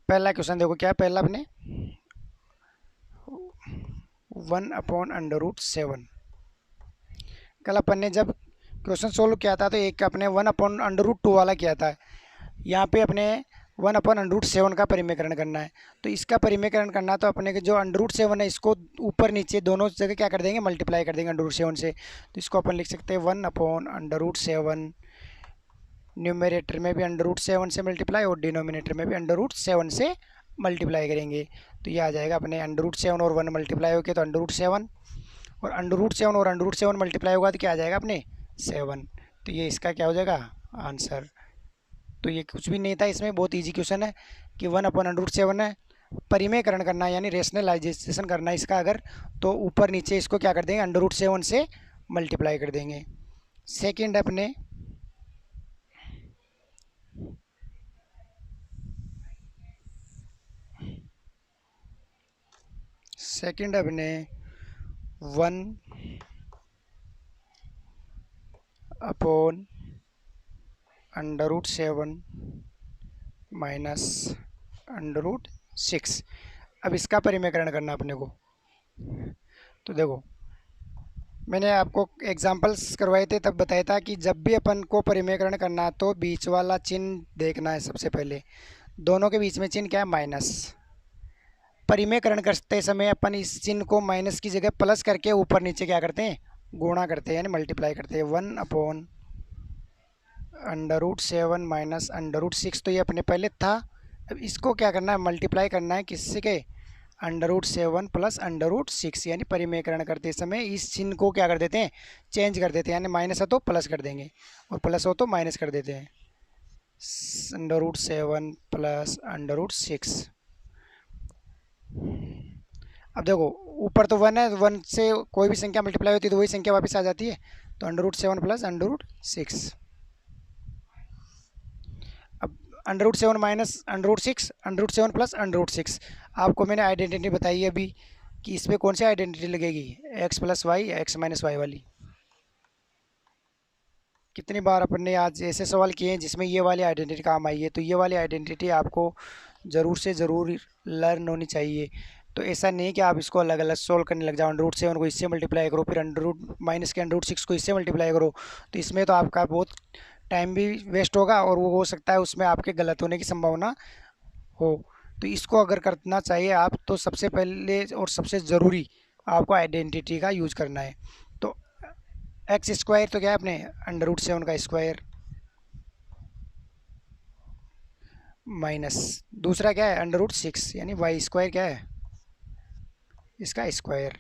पहला क्वेश्चन देखो क्या है, पहला अपने 1/√7। कल अपन ने जब क्वेश्चन सोल्व किया था तो एक अपने 1/√2 वाला किया था। यहाँ पे अपने 1/√7 का परिमेकरण करना है। तो इसका परिमेकरण करना तो अपने के जो √7 है इसको ऊपर नीचे दोनों जगह क्या कर देंगे, मल्टीप्लाई कर देंगे √7 से। तो इसको अपन लिख सकते हैं 1/√7, न्यूमरेटर में भी √7 से मल्टीप्लाई और डिनोमिनेटर में भी √7 से मल्टीप्लाई करेंगे। तो ये आ जाएगा अपने √7 और 1 मल्टीप्लाई होके तो √7, और √7 और √7 मल्टीप्लाई होगा तो क्या आ जाएगा अपने 7। तो ये इसका क्या हो जाएगा आंसर। तो ये कुछ भी नहीं था इसमें, बहुत इजी क्वेश्चन है कि 1/√7 है, परिमेयकरण करना है यानी रेशनलाइजेशन करना है इसका अगर, तो ऊपर नीचे इसको क्या कर देंगे √7 से मल्टीप्लाई कर देंगे। सेकंड अपने सेकंड अपने 1/√7 माइनस √6। अब इसका परिमेयकरण करना अपने को। तो देखो मैंने आपको एग्जांपल्स करवाए थे, तब बताया था कि जब भी अपन को परिमेयकरण करना है तो बीच वाला चिन्ह देखना है सबसे पहले। दोनों के बीच में चिन्ह क्या है, माइनस। परिमेयकरण करते समय अपन इस चिन्ह को माइनस की जगह प्लस करके ऊपर नीचे क्या करते हैं, गुणा करते हैं यानी मल्टीप्लाई करते हैं। 1/√7 माइनस √6, तो ये अपने पहले था। अब इसको क्या करना है, मल्टीप्लाई करना है किससे के, √7 प्लस √6, यानी परिमेयकरण करते समय इस चिन्ह को क्या कर देते हैं, चेंज कर देते हैं, यानी माइनस है तो प्लस कर देंगे और प्लस हो तो माइनस कर देते हैं। √7 प्लस √6। अब देखो ऊपर तो 1 है, 1 से कोई भी संख्या मल्टीप्लाई होती है तो वही संख्या वापस आ जाती है। तो √7 प्लस √6। अब √7 माइनस √6, √7 प्लस √6। आपको मैंने आइडेंटिटी बताई है अभी कि इसमें कौन सी आइडेंटिटी लगेगी, x plus y, x minus y वाली। कितनी बार अपन ने आज ऐसे सवाल किए हैं जिसमें ये वाली आइडेंटिटी काम आई है। तो ये वाली आइडेंटिटी आपको ज़रूर से ज़रूर लर्न होनी चाहिए। तो ऐसा नहीं है कि आप इसको अलग अलग सोल्व करने लग जाओ, √7 को इससे मल्टीप्लाई करो, फिर माइनस के √6 को इससे मल्टीप्लाई करो। तो इसमें तो आपका बहुत टाइम भी वेस्ट होगा और वो हो सकता है उसमें आपके गलत होने की संभावना हो। तो इसको अगर करना चाहिए आप तो सबसे पहले और सबसे ज़रूरी आपको आइडेंटिटी का यूज करना है। तो एक्स स्क्वायर तो क्या है अपने √7 का स्क्वायर, माइनस दूसरा क्या है √6 यानी वाई स्क्वायर क्या है इसका स्क्वायर।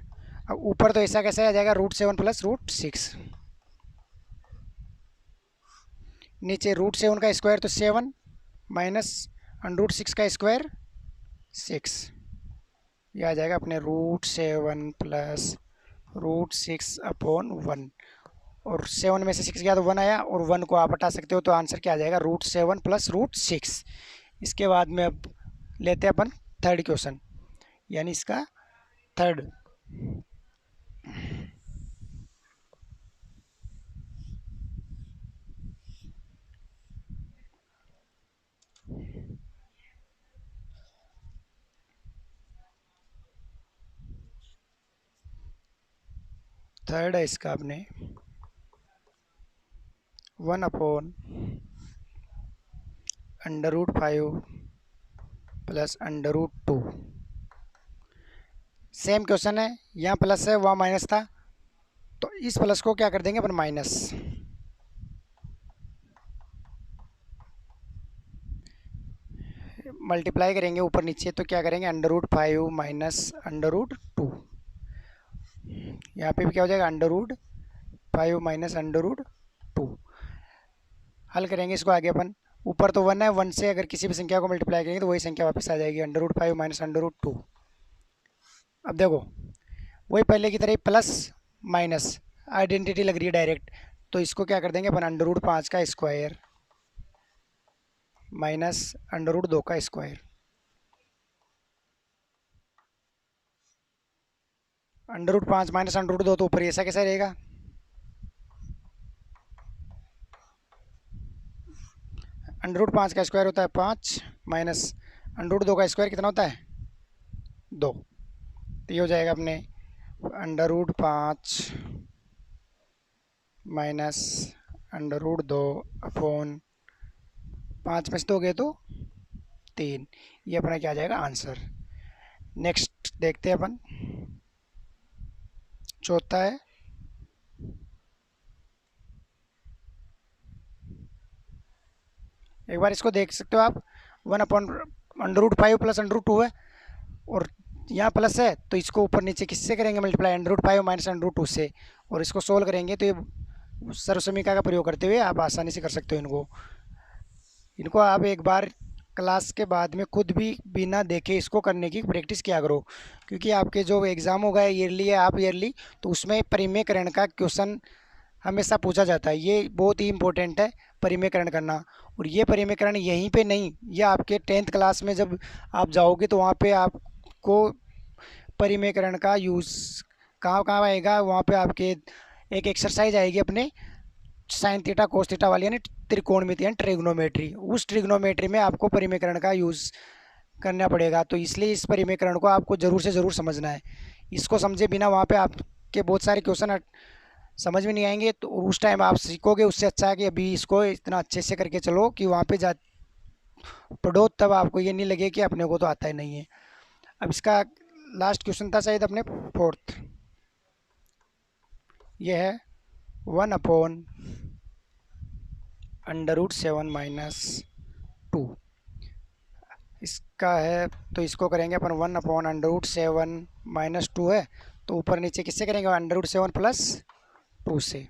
अब ऊपर तो ऐसा कैसे आ जाएगा √7 प्लस √6, नीचे √7 का स्क्वायर तो 7 माइनस √6 का स्क्वायर 6। यह आ जाएगा अपने √7 प्लस √6/1, और 7 में से 6 गया तो 1 आया, और 1 को आप हटा सकते हो तो आंसर क्या आ जाएगा √7 प्लस √6। इसके बाद में अब लेते हैं अपन थर्ड क्वेश्चन, यानी इसका थर्ड। थर्ड है इसका अपने 1/√5 प्लस √2। सेम क्वेश्चन है, यहाँ प्लस है वहाँ माइनस था, तो इस प्लस को क्या कर देंगे अपन माइनस। मल्टीप्लाई करेंगे ऊपर नीचे तो क्या करेंगे √5 माइनस √2। यहाँ पे भी क्या हो जाएगा √5 माइनस √2। हल करेंगे इसको आगे अपन। ऊपर तो 1 है, 1 से अगर किसी भी संख्या को मल्टीप्लाई करेंगे तो वही संख्या वापस आ जाएगी √5 माइनस √2। अब देखो वही पहले की तरह प्लस माइनस आइडेंटिटी लग रही है डायरेक्ट, तो इसको क्या कर देंगे अपन √5 का स्क्वायर माइनस √2 का स्क्वायर। √5 माइनस √2 तो ऊपर ऐसा कैसा रहेगा, अंडर रूट 5 का स्क्वायर होता है 5 माइनस अंडर रूट 2 का स्क्वायर कितना होता है 2। तो ये हो जाएगा अपने under root 5 minus under root 2 upon 5 में से 2 गए तो 3। ये अपना क्या आ जाएगा आंसर। नेक्स्ट देखते हैं अपन, चौथा है एक बार इसको देख सकते हो आप, 1/√5 प्लस √2 है और यहाँ प्लस है तो इसको ऊपर नीचे किससे करेंगे मल्टीप्लाई, √5 माइनस √2 से, और इसको सोल्व करेंगे तो ये सर्वसमीकरण का प्रयोग करते हुए आप आसानी से कर सकते हो इनको आप एक बार क्लास के बाद में खुद भी बिना देखे इसको करने की प्रैक्टिस किया करो, क्योंकि आपके जो एग्ज़ाम होगा ईयरली है आप ईयरली, तो उसमें परिमेयकरण का क्वेश्चन हमेशा पूछा जाता है। ये बहुत ही इंपॉर्टेंट है परिमेयकरण करना। और ये परिमेयकरण यहीं पे नहीं, ये आपके 10th क्लास में जब आप जाओगे तो वहाँ पे आपको परिमेयकरण का यूज़ कहाँ कहाँ आएगा, वहाँ पे आपके एक एक्सरसाइज आएगी अपने साइन थीटा कोस थीटा वाली, यानी त्रिकोणमिति यानी ट्रिग्नोमेट्री। उस ट्रिग्नोमेट्री में आपको परिमेयकरण का यूज़ करना पड़ेगा, तो इसलिए इस परिमेयकरण को आपको ज़रूर से ज़रूर समझना है। इसको समझे बिना वहाँ पे आपके बहुत सारे क्वेश्चन समझ में नहीं आएंगे, तो उस टाइम आप सीखोगे, उससे अच्छा है कि अभी इसको इतना अच्छे से करके चलो कि वहाँ पे जा पढ़ो, तब आपको ये नहीं लगे कि अपने को तो आता ही नहीं है। अब इसका लास्ट क्वेश्चन था शायद अपने 4th, ये है 1/√7 माइनस 2 इसका है, तो इसको करेंगे अपन 1/√7 माइनस 2 है, तो ऊपर नीचे किससे करेंगे, √7 प्लस 2 से,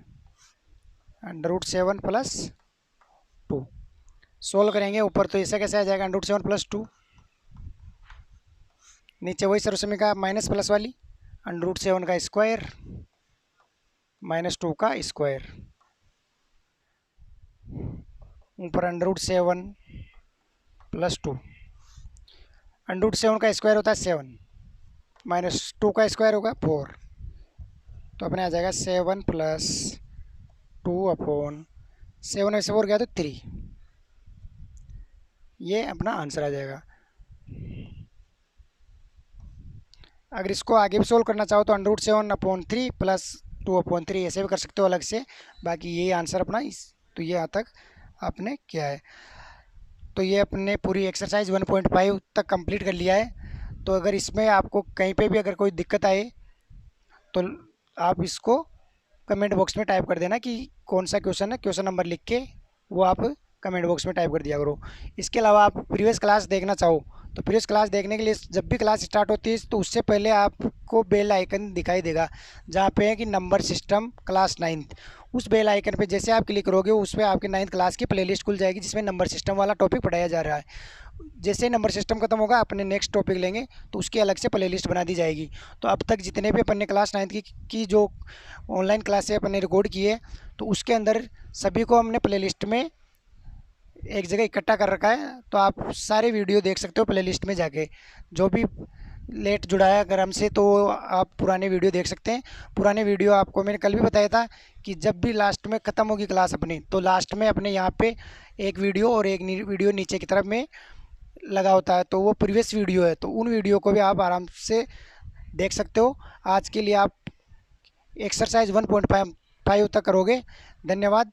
√7 प्लस 2 सोल्व करेंगे ऊपर, तो ऐसा कैसे आ जाएगा √7 प्लस 2, नीचे वही सर्वसमीकरण माइनस प्लस वाली, √7 का स्क्वायर माइनस 2 का स्क्वायर, ऊपर √7 प्लस 2, √7 का स्क्वायर होता है 7 माइनस 2 का स्क्वायर होगा 4, तो अपने आ जाएगा 7 प्लस 2 अपॉन 7 में से 4 गया तो 3, ये अपना आंसर आ जाएगा। अगर इसको आगे भी सोल्व करना चाहो तो √7/3 प्लस 2/3 ऐसे भी कर सकते हो अलग से, बाकी ये आंसर अपना तो ये यहाँ तक आपने किया है। तो ये अपने पूरी एक्सरसाइज 1.5 तक कंप्लीट कर लिया है। तो अगर इसमें आपको कहीं पे भी अगर कोई दिक्कत आए तो आप इसको कमेंट बॉक्स में टाइप कर देना कि कौन सा क्वेश्चन है, क्वेश्चन नंबर लिख के वो आप कमेंट बॉक्स में टाइप कर दिया करो। इसके अलावा आप प्रीवियस क्लास देखना चाहो तो प्रीवियस क्लास देखने के लिए जब भी क्लास स्टार्ट होती है तो उससे पहले आपको बेल आइकन दिखाई देगा जहाँ पे है कि नंबर सिस्टम क्लास 9th, उस बेल आइकन पे जैसे आप क्लिक करोगे उस पर आपकी 9th क्लास की प्लेलिस्ट खुल जाएगी जिसमें नंबर सिस्टम वाला टॉपिक पढ़ाया जा रहा है। जैसे नंबर सिस्टम खत्म होगा अपने नेक्स्ट टॉपिक लेंगे तो उसकी अलग से प्लेलिस्ट बना दी जाएगी। तो अब तक जितने भी अपन ने क्लास 9th की जो ऑनलाइन क्लासें अपन ने रिकॉर्ड की है तो उसके अंदर सभी को हमने प्लेलिस्ट में एक जगह इकट्ठा कर रखा है, तो आप सारे वीडियो देख सकते हो प्लेलिस्ट में जाके। जो भी लेट जुड़ा है अगर हमसे तो आप पुराने वीडियो देख सकते हैं। पुराने वीडियो आपको मैंने कल भी बताया था कि जब भी लास्ट में ख़त्म होगी क्लास अपनी तो लास्ट में अपने यहाँ पे एक वीडियो और एक वीडियो नीचे की तरफ में लगा होता है, तो वो प्रीवियस वीडियो है, तो उन वीडियो को भी आप आराम से देख सकते हो। आज के लिए आप एक्सरसाइज 1.5 तक करोगे। धन्यवाद।